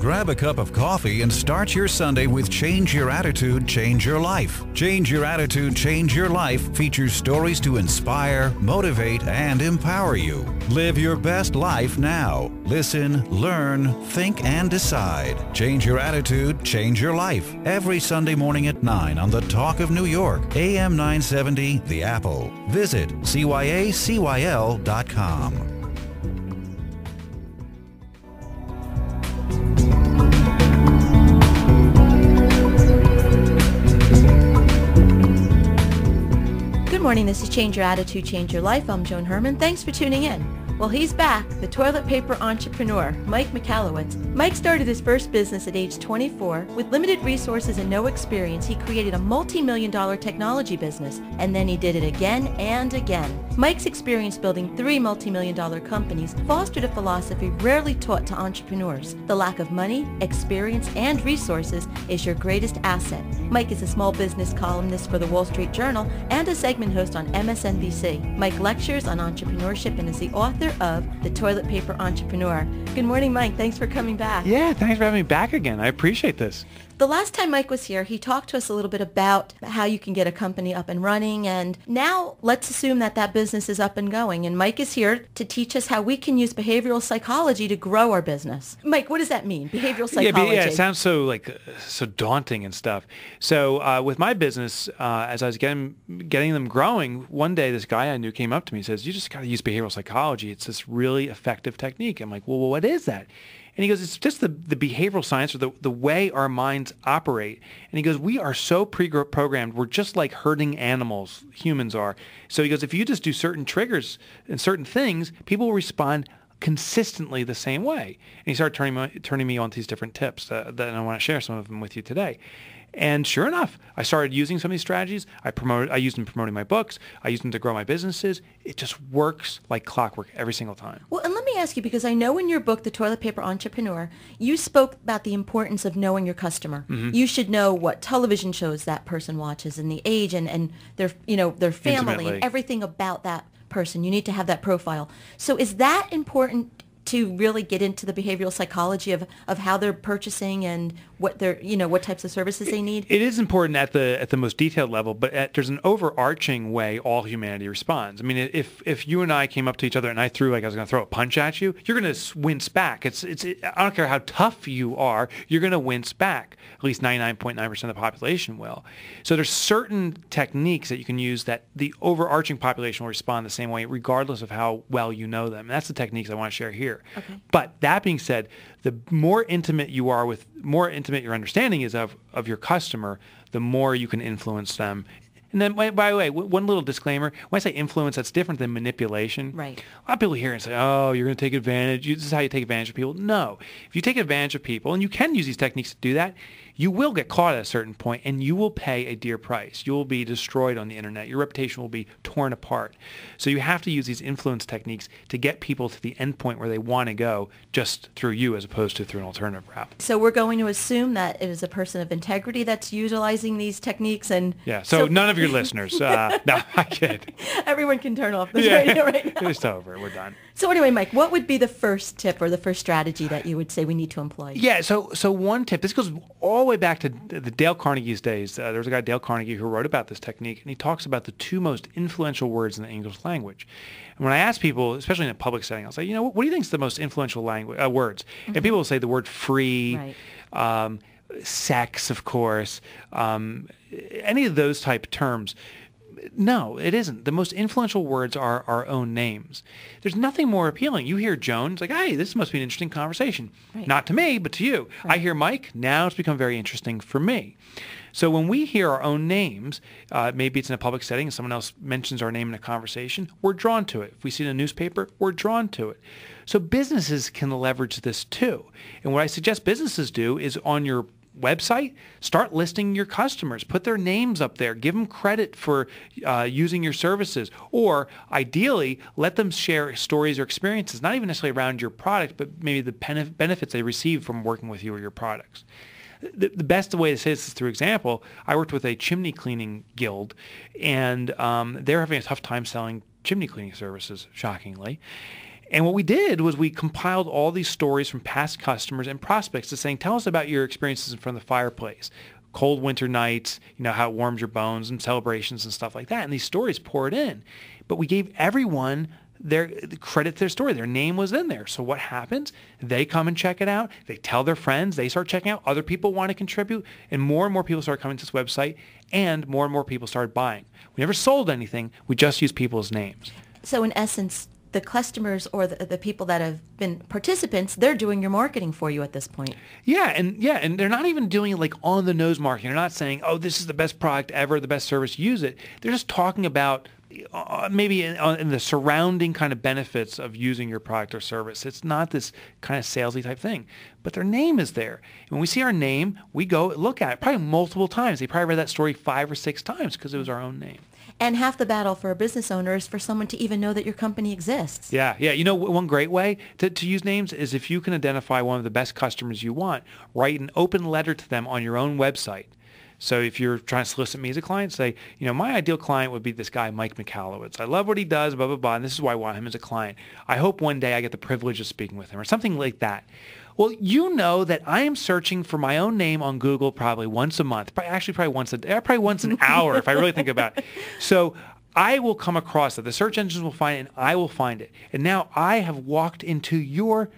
Grab a cup of coffee and start your Sunday with Change Your Attitude, Change Your Life. Change Your Attitude, Change Your Life features stories to inspire, motivate, and empower you. Live your best life now. Listen, learn, think, and decide. Change Your Attitude, Change Your Life. Every Sunday morning at 9 on the Talk of New York, AM 970, The Apple. Visit cyacyl.com. Good morning, this is Change Your Attitude, Change Your Life. I'm Joan Herman. Thanks for tuning in. Well, he's back, the toilet paper entrepreneur, Mike Michalowicz. Mike started his first business at age 24. With limited resources and no experience, he created a multi-million-dollar technology business, and then he did it again and again. Mike's experience building 3 multi-million-dollar companies fostered a philosophy rarely taught to entrepreneurs. The lack of money, experience, and resources is your greatest asset. Mike is a small business columnist for the Wall Street Journal and a segment host on MSNBC. Mike lectures on entrepreneurship and is the author of The Toilet Paper Entrepreneur. Good morning, Mike. Thanks for coming back. Yeah, thanks for having me back again. I appreciate this. The last time Mike was here, he talked to us a little bit about how you can get a company up and running, and now let's assume that that business is up and going, and Mike is here to teach us how we can use behavioral psychology to grow our business. Mike, what does that mean, behavioral psychology? Yeah, it sounds so so daunting and stuff. So with my business, as I was getting them growing, one day this guy I knew came up to me and says, "You just got to use behavioral psychology. It's this really effective technique." I'm like, well, what is that? And he goes, it's just the behavioral science, or the way our minds operate. And he goes, we are so pre-programmed. We're just like herding animals, humans are. So he goes, if you just do certain triggers and certain things, people will respond consistently the same way. And he started turning me on to these different tips that I want to share some of them with you today. And sure enough, I started using some of these strategies. I used them promoting my books. I used them to grow my businesses. It just works like clockwork every single time. Well, and let me ask you, because I know in your book, The Toilet Paper Entrepreneur, you spoke about the importance of knowing your customer. Mm-hmm. You should know what television shows that person watches and the age and their family Intimately. And everything about that person. You need to have that profile. So is that important to really get into the behavioral psychology of how they're purchasing and what they're, what types of services they need? It is important at the most detailed level, but there's an overarching way all humanity responds. I mean, if you and I came up to each other and I threw I was going to throw a punch at you, you're going to wince back. I don't care how tough you are, you're going to wince back. At least 99.9% of the population will. So there's certain techniques that you can use that the overarching population will respond the same way, regardless of how well you know them. And that's the techniques I want to share here. Okay. But that being said, the more intimate your understanding is of your customer, the more you can influence them. And then, by the way, one little disclaimer, when I say influence, that's different than manipulation. Right. A lot of people hear and say, oh, you're going to take advantage. This is how you take advantage of people. No. If you take advantage of people, and you can use these techniques to do that, you will get caught at a certain point, and you will pay a dear price. You will be destroyed on the internet. Your reputation will be torn apart. So you have to use these influence techniques to get people to the end point where they want to go, just through you as opposed to through an alternative route. So we're going to assume that it is a person of integrity that's utilizing these techniques, and yeah. So none of your listeners. No, I kid. Everyone can turn off this radio right now. It's over. We're done. So anyway, Mike, what would be the first tip or the first strategy that you would say we need to employ? Yeah, so one tip, this goes all the way back to the Dale Carnegie's days. There was a guy, Dale Carnegie, who wrote about this technique, and he talks about the 2 most influential words in the English language. And when I ask people, especially in a public setting, I'll say, what do you think is the most influential words? Mm-hmm. And people will say the word free, right. Sex, of course, any of those type terms. No, it isn't. The most influential words are our own names. There's nothing more appealing. You hear Joan, it's like, hey, this must be an interesting conversation. Right. Not to me, but to you. Right. I hear Mike, now it's become very interesting for me. So when we hear our own names, maybe it's in a public setting and someone else mentions our name in a conversation, we're drawn to it. If we see it in a newspaper, we're drawn to it. So businesses can leverage this too. And what I suggest businesses do is on your website, start listing your customers. Put their names up there. Give them credit for using your services. Or ideally, let them share stories or experiences, not even necessarily around your product, but maybe the benefits they receive from working with you or your products. The best way to say this is through example. I worked with a chimney cleaning guild, and they're having a tough time selling chimney cleaning services, shockingly. And what we did was we compiled all these stories from past customers and prospects to saying, tell us about your experiences in front of the fireplace. Cold winter nights, how it warms your bones and celebrations and stuff like that. And these stories poured in. But we gave everyone their credit to their story. Their name was in there. So what happens? They come and check it out. They tell their friends. They start checking out. Other people want to contribute. And more people started coming to this website, and more people started buying. We never sold anything. We just used people's names. So in essence, the customers or the people that have been participants, they're doing your marketing for you at this point. Yeah, and they're not even doing it like on the nose marketing. They're not saying, oh, this is the best product ever, the best service, use it. They're just talking about maybe in the surrounding kind of benefits of using your product or service. It's not this kind of salesy type thing, but their name is there. And when we see our name, we go look at it probably multiple times. They probably read that story 5 or 6 times because it was our own name. And half the battle for a business owner is for someone to even know that your company exists. Yeah. One great way to use names is if you can identify one of the best customers you want, write an open letter to them on your own website. So if you're trying to solicit me as a client, say, my ideal client would be this guy, Mike Michalowicz. I love what he does, blah, blah, blah, and this is why I want him as a client. I hope one day I get the privilege of speaking with him or something like that. Well, you know that I am searching for my own name on Google probably once a month, probably once a day, probably once an hour if I really think about it. So I will come across it. The search engines will find it, and I will find it. And now I have walked into your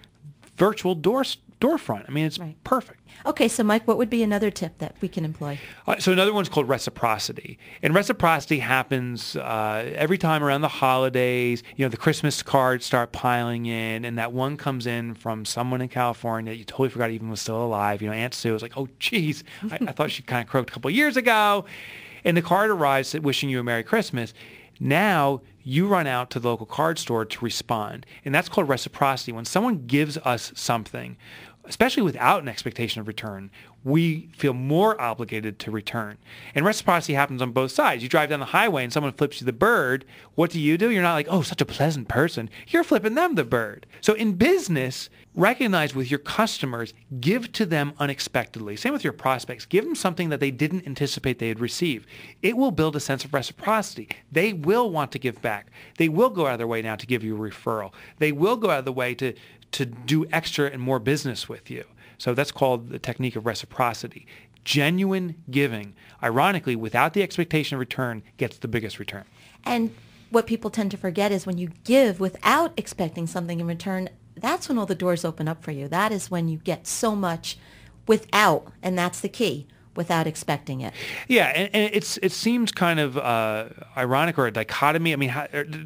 virtual storefront. I mean, it's right. Perfect. Okay, so Mike, what would be another tip that we can employ? So another one's called Reciprocity. And Reciprocity happens every time around the holidays. The Christmas cards start piling in, and that one comes in from someone in California that you totally forgot even was still alive. Aunt Sue was like, oh, geez, I thought she kind of croaked a couple of years ago. And the card arrives wishing you a Merry Christmas. Now you run out to the local card store to respond. And that's called reciprocity. When someone gives us something, especially without an expectation of return, we feel more obligated to return. And reciprocity happens on both sides. You drive down the highway and someone flips you the bird. What do? You're not like, oh, such a pleasant person. You're flipping them the bird. So in business, recognize with your customers, give to them unexpectedly. Same with your prospects. Give them something that they didn't anticipate they'd receive. It will build a sense of reciprocity. They will want to give back. They will go out of their way now to give you a referral. They will go out of the way to do extra and more business with you. So that's called the technique of reciprocity. Genuine giving, ironically, without the expectation of return, gets the biggest return. And what people tend to forget is when you give without expecting something in return, that's when all the doors open up for you. That is when you get so much without, and that's the key, without expecting it. Yeah, and it seems kind of ironic or a dichotomy. I mean,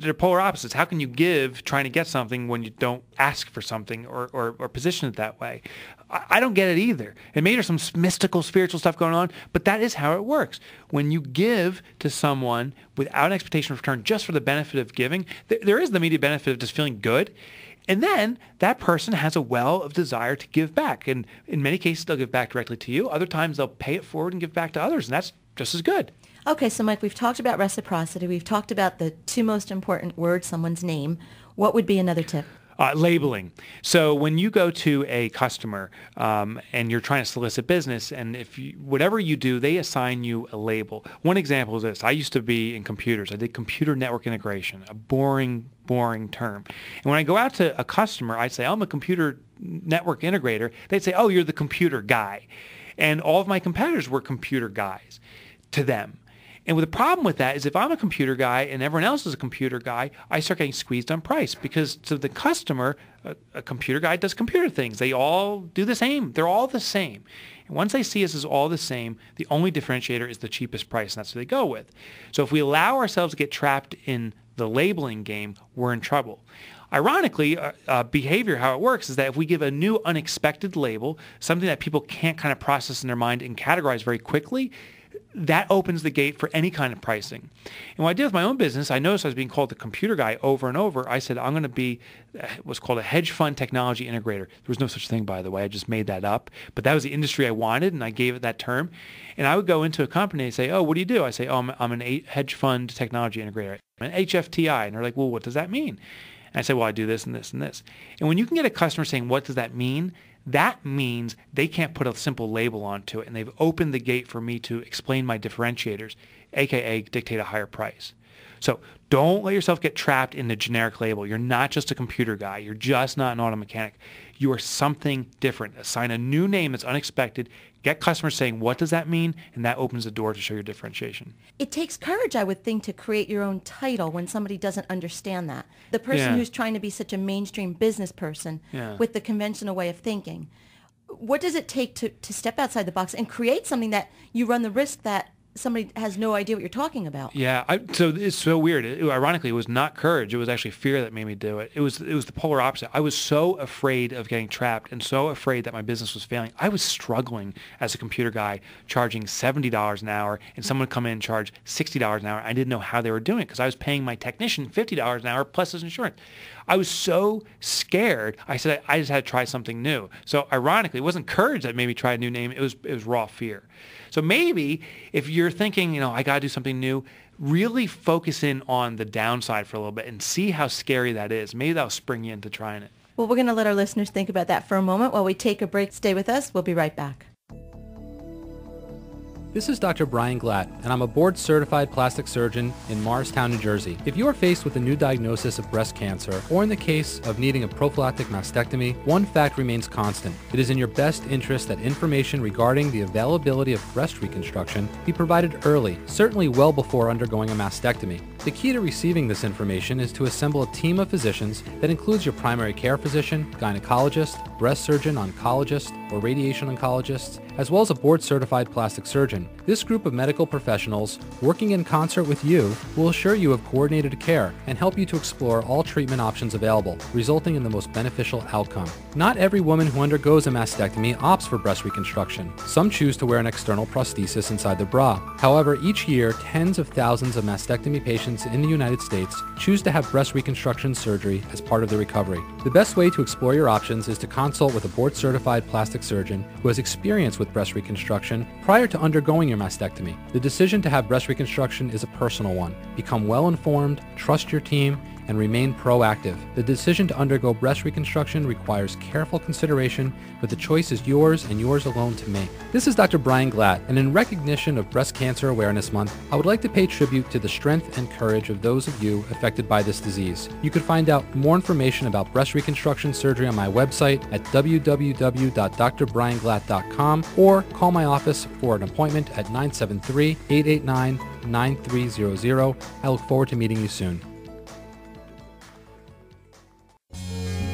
they're polar opposites. How can you give trying to get something when you don't ask for something or position it that way? I don't get it either. And maybe there's some mystical, spiritual stuff going on, but that is how it works. When you give to someone without an expectation of return just for the benefit of giving, there is the immediate benefit of just feeling good. And then that person has a well of desire to give back. And in many cases, they'll give back directly to you. Other times, they'll pay it forward and give back to others. And that's just as good. Okay, so Mike, we've talked about reciprocity. We've talked about the 2 most important words, someone's name. What would be another tip? Labeling. So when you go to a customer and you're trying to solicit business, and whatever you do, they assign you a label. One example is this. I used to be in computers. I did computer network integration, a boring term. And when I go out to a customer, I'd say, I'm a computer network integrator. They'd say, oh, you're the computer guy. And all of my competitors were computer guys to them. And the problem with that is if I'm a computer guy and everyone else is a computer guy, I start getting squeezed on price because to the customer, a computer guy does computer things. They all do the same. They're all the same. And once they see us as all the same, the only differentiator is the cheapest price, and that's what they go with. So if we allow ourselves to get trapped in the labeling game, we're in trouble. Ironically, behavior, how it works is that if we give a new unexpected label, something that people can't kind of process in their mind and categorize very quickly, that opens the gate for any kind of pricing. And what I did with my own business, I noticed I was being called the computer guy over and over. I said, I'm going to be what's called a hedge fund technology integrator. There was no such thing, by the way. I just made that up. But that was the industry I wanted, and I gave it that term. And I would go into a company and say, oh, what do you do? I say, oh, I'm an hedge fund technology integrator. I'm an HFTI. And they're like, well, what does that mean? And I say, well, I do this and this and this. And when you can get a customer saying, what does that mean? That means they can't put a simple label onto it, and they've opened the gate for me to explain my differentiators, aka dictate a higher price. So don't let yourself get trapped in the generic label. You're not just a computer guy. You're just not an auto mechanic. You are something different. Assign a new name that's unexpected. Get customers saying, what does that mean? And that opens the door to show your differentiation. It takes courage, I would think, to create your own title when somebody doesn't understand that. The person who's trying to be such a mainstream business person with the conventional way of thinking. What does it take to step outside the box and create something that you run the risk that somebody has no idea what you're talking about? Yeah, so it's so weird. Ironically, it was not courage. It was actually fear that made me do it. It was the polar opposite. I was so afraid of getting trapped and so afraid that my business was failing. I was struggling as a computer guy, charging $70 an hour, and someone would come in and charge $60 an hour. I didn't know how they were doing it because I was paying my technician $50 an hour plus his insurance. I was so scared. I said I just had to try something new. So ironically, it wasn't courage that made me try a new name. It was raw fear. So maybe if you're thinking, I got to do something new, really focus in on the downside for a little bit and see how scary that is. Maybe that'll spring you into trying it. Well, we're going to let our listeners think about that for a moment while we take a break. Stay with us. We'll be right back. This is Dr. Brian Glatt, and I'm a board-certified plastic surgeon in Morristown, New Jersey. If you are faced with a new diagnosis of breast cancer, or in the case of needing a prophylactic mastectomy, one fact remains constant. It is in your best interest that information regarding the availability of breast reconstruction be provided early, certainly well before undergoing a mastectomy. The key to receiving this information is to assemble a team of physicians that includes your primary care physician, gynecologist, breast surgeon, oncologist, or radiation oncologist, as well as a board-certified plastic surgeon. This group of medical professionals, working in concert with you, will assure you of coordinated care and help you to explore all treatment options available, resulting in the most beneficial outcome. Not every woman who undergoes a mastectomy opts for breast reconstruction. Some choose to wear an external prosthesis inside their bra. However, each year, tens of thousands of mastectomy patients in the United States choose to have breast reconstruction surgery as part of their recovery. The best way to explore your options is to consult with a board-certified plastic surgeon who has experience with breast reconstruction prior to undergoing your mastectomy. The decision to have breast reconstruction is a personal one. Become well-informed, trust your team, and remain proactive. The decision to undergo breast reconstruction requires careful consideration, but the choice is yours and yours alone to make. This is Dr. Brian Glatt, and in recognition of Breast Cancer Awareness Month, I would like to pay tribute to the strength and courage of those of you affected by this disease. You can find out more information about breast reconstruction surgery on my website at www.drbrianglatt.com or call my office for an appointment at 973-889-9300. I look forward to meeting you soon.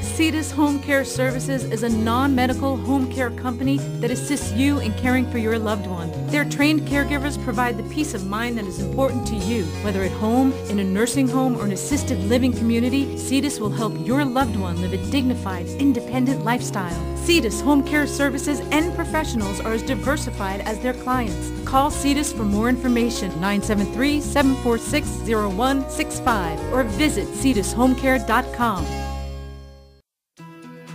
Cetus Home Care Services is a non-medical home care company that assists you in caring for your loved one. Their trained caregivers provide the peace of mind that is important to you. Whether at home, in a nursing home, or an assisted living community, Cetus will help your loved one live a dignified, independent lifestyle. Cetus Home Care Services and professionals are as diversified as their clients. Call Cetus for more information, 973-746-0165, or visit cetushomecare.com.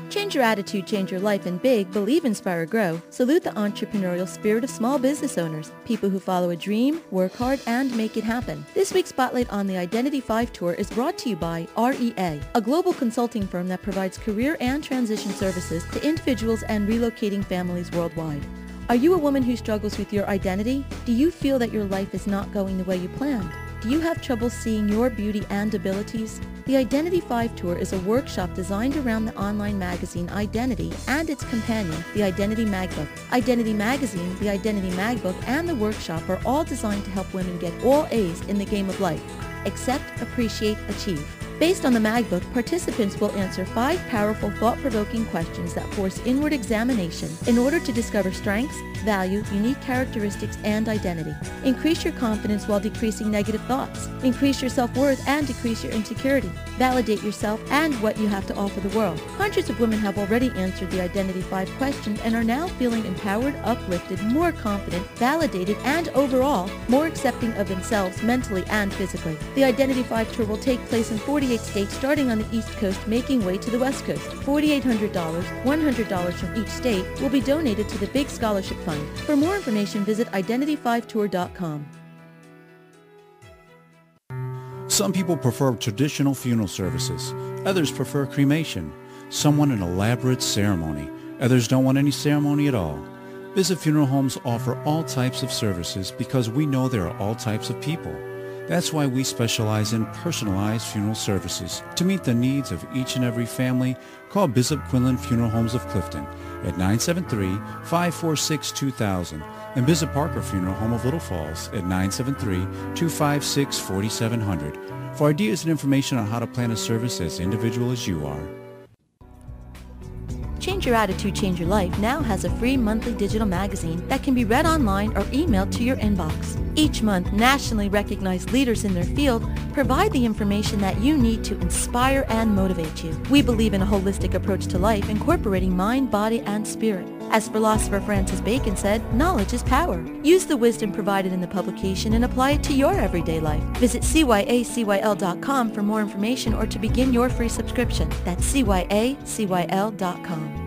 Change your attitude, change your life in big, believe, inspire, grow. Salute the entrepreneurial spirit of small business owners, people who follow a dream, work hard, and make it happen. This week's Spotlight on the Identity 5 Tour is brought to you by REA, a global consulting firm that provides career and transition services to individuals and relocating families worldwide. Are you a woman who struggles with your identity? Do you feel that your life is not going the way you planned? Do you have trouble seeing your beauty and abilities? The Identity 5 Tour is a workshop designed around the online magazine Identity and its companion, the Identity Magbook. Identity Magazine, the Identity Magbook, and the workshop are all designed to help women get all A's in the game of life. Accept, appreciate, achieve. Based on the Magbook, participants will answer 5 powerful, thought-provoking questions that force inward examination in order to discover strengths, value, unique characteristics, and identity. Increase your confidence while decreasing negative thoughts. Increase your self-worth and decrease your insecurity. Validate yourself and what you have to offer the world. Hundreds of women have already answered the Identity 5 questions and are now feeling empowered, uplifted, more confident, validated, and overall more accepting of themselves mentally and physically. The Identity 5 Tour will take place in 48 states starting on the East Coast, making way to the West Coast. $4,800, $100 from each state, will be donated to the Big Scholarship Fund. For more information, visit identity5tour.com. Some people prefer traditional funeral services. Others prefer cremation. Some want an elaborate ceremony. Others don't want any ceremony at all. Visit Funeral Homes offer all types of services because we know there are all types of people. That's why we specialize in personalized funeral services. To meet the needs of each and every family, call Bishop Quinlan Funeral Homes of Clifton at 973-546-2000 and Bishop Parker Funeral Home of Little Falls at 973-256-4700 for ideas and information on how to plan a service as individual as you are. Change Your Attitude, Change Your Life now has a free monthly digital magazine that can be read online or emailed to your inbox. Each month, nationally recognized leaders in their field provide the information that you need to inspire and motivate you. We believe in a holistic approach to life, incorporating mind, body, and spirit. As philosopher Francis Bacon said, knowledge is power. Use the wisdom provided in the publication and apply it to your everyday life. Visit cyacyl.com for more information or to begin your free subscription. That's cyacyl.com.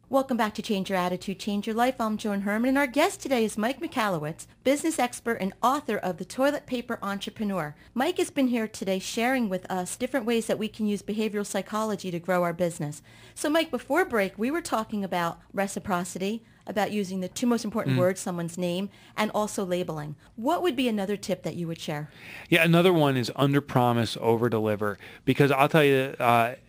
Welcome back to Change Your Attitude, Change Your Life. I'm Joan Herman, and our guest today is Mike Michalowicz, business expert and author of The Toilet Paper Entrepreneur. Mike has been here today sharing with us different ways that we can use behavioral psychology to grow our business. So Mike, before break, we were talking about reciprocity, about using the two most important words, someone's name, and also labeling. What would be another tip that you would share? Yeah, another one is under-promise, over-deliver. Because I'll tell you,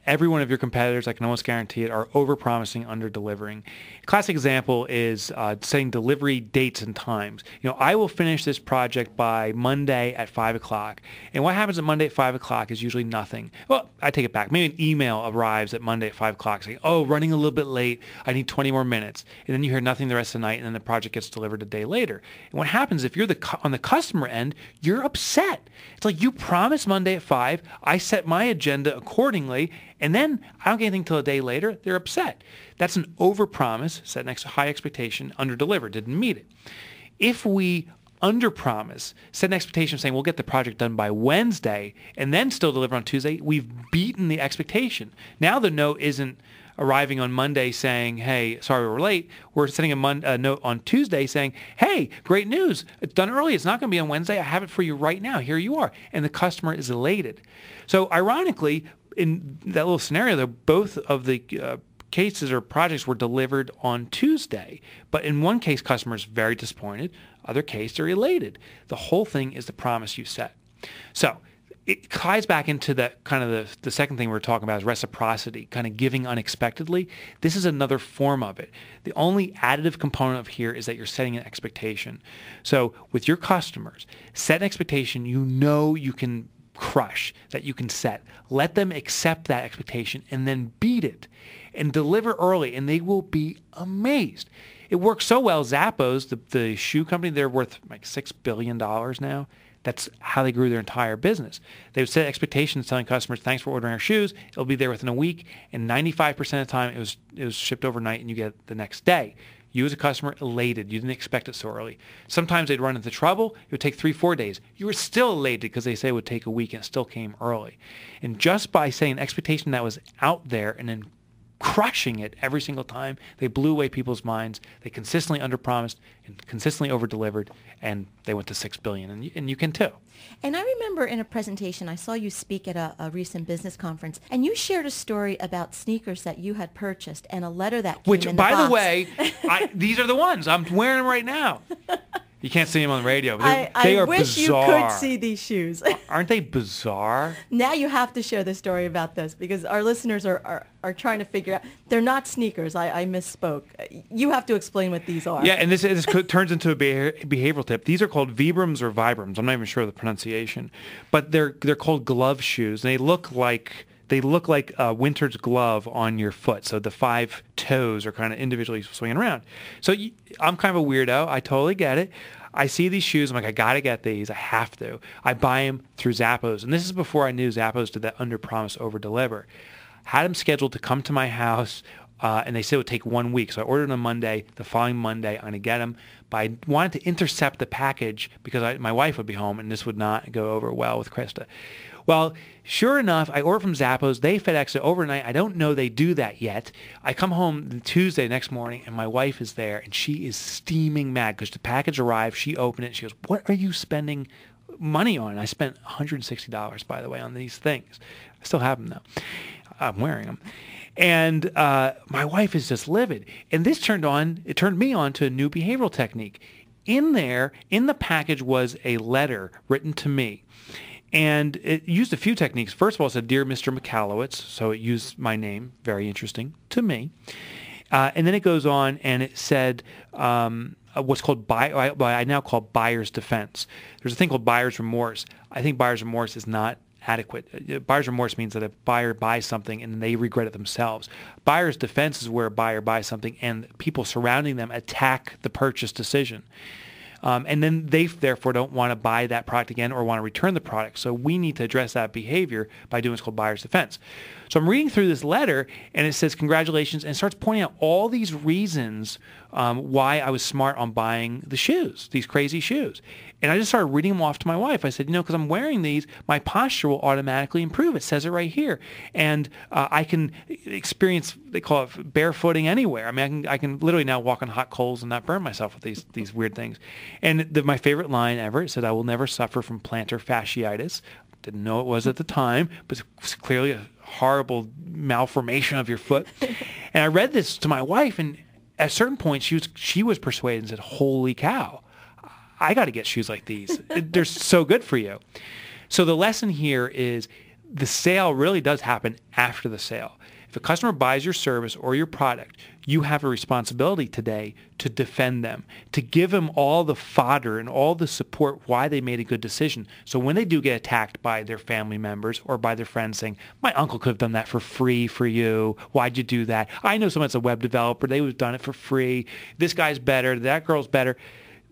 every one of your competitors, I can almost guarantee it, are over-promising, under-delivering. A classic example is saying delivery dates and times. You know, I will finish this project by Monday at 5 o'clock. And what happens at Monday at 5 o'clock is usually nothing. Well, I take it back. Maybe an email arrives at Monday at 5 o'clock saying, oh, running a little bit late. I need 20 more minutes. And then you hear nothing the rest of the night, and then the project gets delivered a day later. And what happens if you're on the customer end, you're upset. It's like you promised Monday at 5, I set my agenda accordingly, and then I don't get anything till a day later. They're upset. That's an overpromise, set next to high expectation, under-deliver, didn't meet it. If we under-promise, set an expectation saying we'll get the project done by Wednesday and then still deliver on Tuesday, we've beaten the expectation. Now the note isn't arriving on Monday saying, hey, sorry we're late. We're sending a note on Tuesday saying, hey, great news. It's done early. It's not going to be on Wednesday. I have it for you right now. Here you are. And the customer is elated. So ironically, in that little scenario, though, both of the cases or projects were delivered on Tuesday. But in one case, customers very disappointed. Other case, they're elated. The whole thing is the promise you set. So it ties back into that kind of the second thing we were talking about is reciprocity, kind of giving unexpectedly. This is another form of it. The only additive component of here is that you're setting an expectation. So with your customers, set an expectation you know you can crush, that you can set. Let them accept that expectation and then beat it and deliver early, and they will be amazed. It works so well. Zappos, the shoe company, they're worth like $6 billion now. That's how they grew their entire business. They would set expectations telling customers, thanks for ordering our shoes. It'll be there within a week. And 95% of the time, it was shipped overnight and you get it the next day. You as a customer, elated. You didn't expect it so early. Sometimes they'd run into trouble. It would take 3-4 days. You were still elated because they say it would take a week and it still came early. And just by saying an expectation that was out there and then crushing it every single time, they blew away people's minds. They consistently underpromised and consistently overdelivered, and they went to $6 billion, and you can too. And I remember in a presentation, I saw you speak at a recent business conference, and you shared a story about sneakers that you had purchased and a letter that came in the box. Which, by the way, these are the ones. I'm wearing them right now. You can't see them on the radio, but they are wish bizarre. You could see these shoes. Aren't they bizarre? Now you have to share the story about this because our listeners are trying to figure out. They're not sneakers. I misspoke. You have to explain what these are. Yeah, and this turns into a behavioral tip. These are called Vibrams or Vibrams. I'm not even sure of the pronunciation, but they're called glove shoes. And they look like a winter's glove on your foot. So the 5 toes are kind of individually swinging around. So I'm kind of a weirdo. I totally get it. I see these shoes. I'm like, I got to get these. I have to. I buy them through Zappos. And this is before I knew Zappos did that under-promise, over-deliver. Had them scheduled to come to my house, and they said it would take 1 week. So I ordered them on Monday. The following Monday, I'm going to get them. But I wanted to intercept the package because my wife would be home, and this would not go over well with Krista. Well, sure enough, I ordered from Zappos. They FedEx it overnight. I don't know they do that yet. I come home Tuesday next morning, and my wife is there, and she is steaming mad because the package arrived. She opened it, and she goes, what are you spending money on? And I spent $160, by the way, on these things. I still have them, though. I'm wearing them. And my wife is just livid. And this turned me on to a new behavioral technique. in the package was a letter written to me. And it used a few techniques. First of all, it said, "Dear Mr. Michalowicz," so it used my name, very interesting to me. And then it goes on and it said what's called I now call buyer's defense. There's a thing called buyer's remorse. I think buyer's remorse is not adequate. Buyer's remorse means that a buyer buys something and they regret it themselves. Buyer's defense is where a buyer buys something and people surrounding them attack the purchase decision. And then they therefore don't want to buy that product again or want to return the product. So we need to address that behavior by doing what's called buyer's defense. So I'm reading through this letter and it says congratulations and it starts pointing out all these reasons why I was smart on buying the shoes, these crazy shoes. And I just started reading them off to my wife. I said, because I'm wearing these, my posture will automatically improve. It says it right here. And I can experience, they call it barefooting anywhere. I mean, I can literally now walk on hot coals and not burn myself with these weird things. And my favorite line ever, it said, "I will never suffer from plantar fasciitis." Didn't know it was at the time, but it was clearly a horrible malformation of your foot. And I read this to my wife, and at a certain point, she was persuaded and said, "Holy cow, I got to get shoes like these. They're so good for you." So the lesson here is the sale really does happen after the sale. If a customer buys your service or your product, you have a responsibility today to defend them, to give them all the fodder and all the support why they made a good decision. So when they do get attacked by their family members or by their friends saying, "My uncle could have done that for free for you. Why'd you do that? I know someone that's a web developer. They would have done it for free. This guy's better. That girl's better."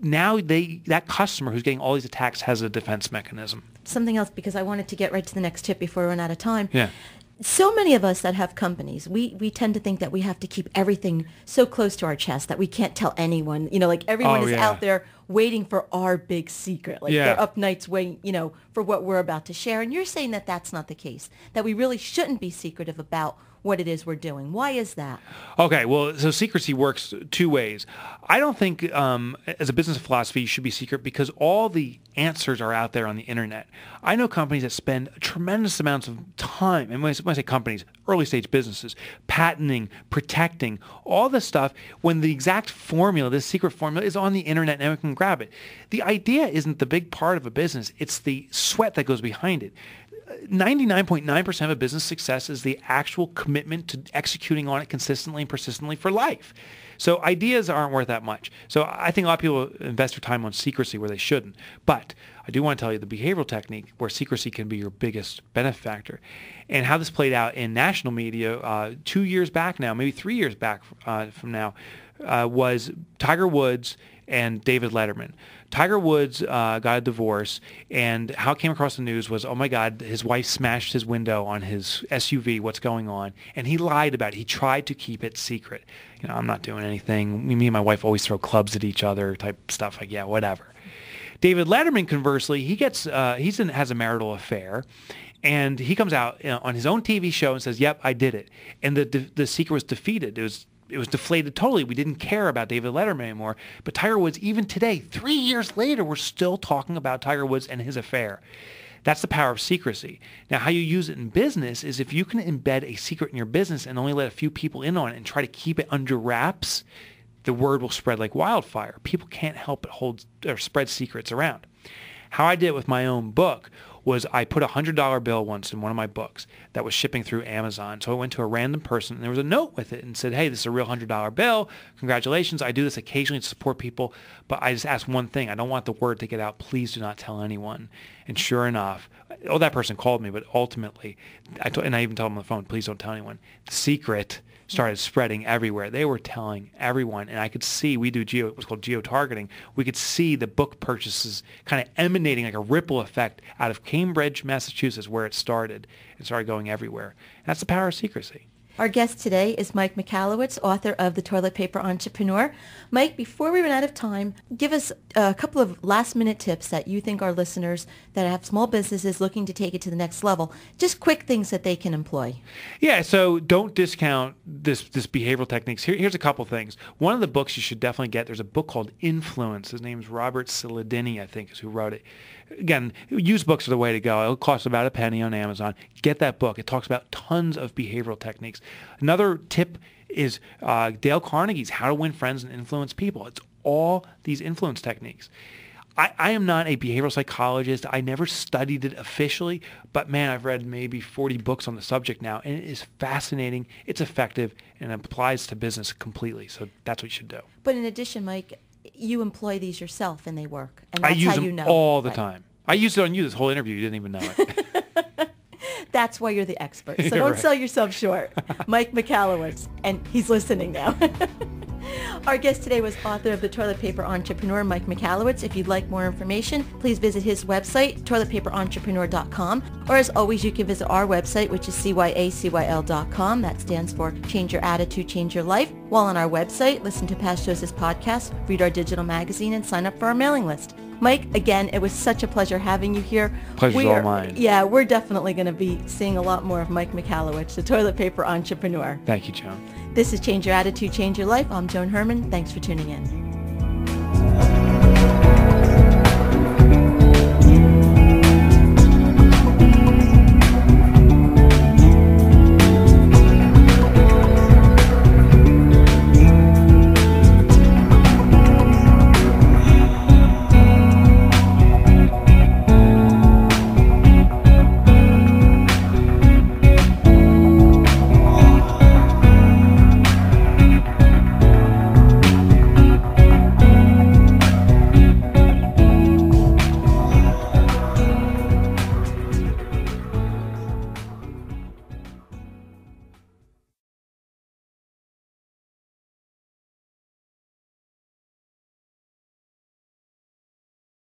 Now that customer who's getting all these attacks has a defense mechanism. Something else, because I wanted to get right to the next tip before we run out of time. Yeah. So many of us that have companies, we tend to think that we have to keep everything so close to our chest that we can't tell anyone. Like everyone is out there waiting for our big secret. Like they're up nights waiting, for what we're about to share. And you're saying that that's not the case, that we really shouldn't be secretive about what it is we're doing. Why is that? Okay, well, so secrecy works two ways. I don't think as a business philosophy you should be secret because all the answers are out there on the internet. I know companies that spend tremendous amounts of time, and when I say companies, early stage businesses, patenting, protecting, all this stuff, when the exact formula, this secret formula, is on the internet and everyone can grab it. The idea isn't the big part of a business, it's the sweat that goes behind it. 99.9% of a business success is the actual commitment to executing on it consistently and persistently for life. So ideas aren't worth that much. So I think a lot of people invest their time on secrecy where they shouldn't. But I do want to tell you the behavioral technique where secrecy can be your biggest benefactor. And how this played out in national media 2 years back now, maybe 3 years back from now, was Tiger Woods and David Letterman. Tiger Woods got a divorce, and how it came across the news was, oh my God, his wife smashed his window on his SUV, what's going on? And he lied about it. He tried to keep it secret. I'm not doing anything. Me and my wife always throw clubs at each other type stuff, like, yeah, whatever. David Letterman, conversely, he has a marital affair, and he comes out on his own TV show and says, yep, I did it. And the secret was defeated. It was deflated totally. We didn't care about David Letterman anymore. But Tiger Woods, even today, 3 years later, we're still talking about Tiger Woods and his affair. That's the power of secrecy. Now, how you use it in business is if you can embed a secret in your business and only let a few people in on it and try to keep it under wraps, the word will spread like wildfire. People can't help but hold or spread secrets around. How I did it with my own book was I put a $100 bill once in one of my books that was shipping through Amazon. So I went to a random person, and there was a note with it and said, hey, this is a real $100 bill. Congratulations. I do this occasionally to support people, but I just ask one thing. I don't want the word to get out. Please do not tell anyone. And sure enough, that person called me, but ultimately, and I even told them on the phone, please don't tell anyone. The secret started spreading everywhere. They were telling everyone, and I could see, it was called geo-targeting. We could see the book purchases kind of emanating like a ripple effect out of Cambridge, Massachusetts, where it started, and started going everywhere. And that's the power of secrecy. Our guest today is Mike Michalowicz, author of The Toilet Paper Entrepreneur. Mike, before we run out of time, give us a couple of last-minute tips that you think our listeners that have small businesses looking to take it to the next level, just quick things that they can employ. Yeah, so don't discount this behavioral techniques. Here's a couple things. One of the books you should definitely get, there's a book called Influence. His name's Robert Cialdini, I think, is who wrote it. Again, used books are the way to go. It'll cost about a penny on Amazon. Get that book. It talks about tons of behavioral techniques. Another tip is Dale Carnegie's How to Win Friends and Influence People. It's all these influence techniques. I am not a behavioral psychologist. I never studied it officially, but man, I've read maybe 40 books on the subject now, and it is fascinating, it's effective, and it applies to business completely. So that's what you should do. But in addition, Mike, you employ these yourself and they work. And I that's use how them you know. all the Right. time. I used it on you this whole interview. You didn't even know it. That's why you're the expert. So don't Right. sell yourself short. Mike Michalowicz, and he's listening now. Our guest today was author of The Toilet Paper Entrepreneur, Mike Michalowicz. If you'd like more information, please visit his website, toiletpaperentrepreneur.com. Or as always, you can visit our website, which is cyacyl.com. That stands for Change Your Attitude, Change Your Life. While on our website, listen to past shows as podcasts, read our digital magazine, and sign up for our mailing list. Mike, again, it was such a pleasure having you here. Pleasure's all mine. Yeah, we're definitely going to be seeing a lot more of Mike Michalowicz, the Toilet Paper Entrepreneur. Thank you, Joan. This is Change Your Attitude, Change Your Life. I'm Joan Herman. Thanks for tuning in.